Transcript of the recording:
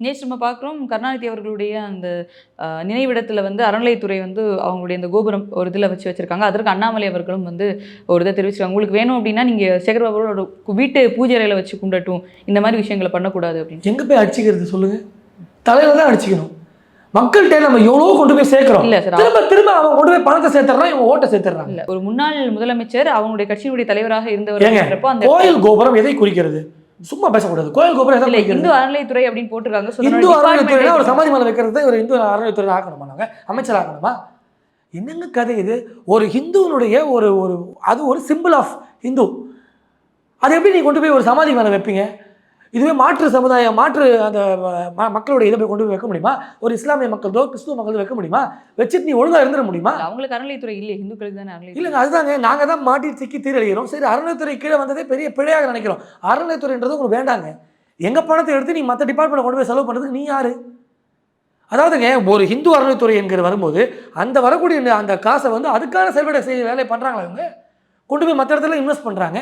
நேற்று நம்ம பார்க்குறோம் கருணாநிதி அவர்களுடைய அந்த நினைவிடத்தில் வந்து அறநிலையத்துறை வந்து அவங்களுடைய இந்த கோபுரம் ஒரு இதில் வச்சிருக்காங்க. அதற்கு அண்ணாமலை அவர்களும் வந்து ஒரு இதை தெரிவிச்சிருக்காங்க. உங்களுக்கு வேணும் அப்படின்னா நீங்கள் சேகர்பாபுவோட வீட்டு பூஜை அறையில் வச்சு கும்பிடட்டும், இந்த மாதிரி விஷயங்களை பண்ணக்கூடாது அப்படின்னு. எங்கே போய் அடிச்சுக்கிறது சொல்லுங்கள்? தலையில் தான் அடிச்சுக்கணும். மக்கள்கிட்ட நம்ம எவ்வளோ கொண்டு போய் சேர்க்கிறோம். இல்லை சார், திரும்ப திரும்ப அவன் கொண்டு போய் பணத்தை சேர்த்துறான், இவன் ஓட்டை சேர்த்துறான். இல்லை, ஒரு முன்னாள் முதலமைச்சர் அவங்களுடைய கட்சியினுடைய தலைவராக இருந்தவர் அந்த கோயில் கோபுரம் எதை குறிக்கிறது? சும்மா பேசக்கூடாது. கோயில் கோபுரம் எதை குறிக்கிறது? இந்து அறநிலையத்துறை அப்படின்னு போட்டிருக்காங்க. இந்து அறநிலையத்துறை ஒரு சமாதி மேலே வைக்கிறது ஒரு இந்து அறநிலையத்துறை ஆக்கணுமா? நாங்கள் அமைச்சர் ஆக்கணுமா? என்னங்க கதை இது? ஒரு ஹிந்துவனுடைய ஒரு ஒரு அது ஒரு சிம்பிள் ஆஃப் ஹிந்து. அது எப்படி நீ கொண்டு போய் ஒரு சமாதி மேலே வைப்பீங்க? இதுவே மாற்று சமுதாயம் மாற்று அந்த மக்களுடைய இதை போய் கொண்டு போய் வைக்க முடியுமா? ஒரு இஸ்லாமிய மக்களோ கிறிஸ்துவ மக்களோ வைக்க முடியுமா? வச்சுட்டு நீ ஒழுங்காக இருந்துட முடியுமா? அவங்களுக்கு அறநிலையத்துறை இல்லை, இந்துக்களுக்கு தானே அறநிலையத்துறை. இல்லைங்க, அதுதாங்க நாங்கள் தான் மாட்டி சிக்கி தீரழிகிறோம். சரி, அறநிலையத்துறை கீழே வந்ததே பெரிய பிழையாக நினைக்கிறோம். அறநிலையத்துறைன்றது உங்களுக்கு வேண்டாங்க. எங்கள் பணத்தை எடுத்து நீ மற்ற டிபார்ட்மெண்ட்டில் கொண்டு போய் செலவு பண்ணுறதுக்கு நீ யார்? அதாவதுங்க, ஒரு ஹிந்து அறநிலையத்துறை என்கிற வரும்போது அந்த வரக்கூடிய அந்த காசை வந்து அதுக்கான செயல்பாடு செய்ய வேலையை பண்ணுறாங்களா? இவங்க கொண்டு போய் மற்ற இடத்துல இன்வெஸ்ட் பண்ணுறாங்க.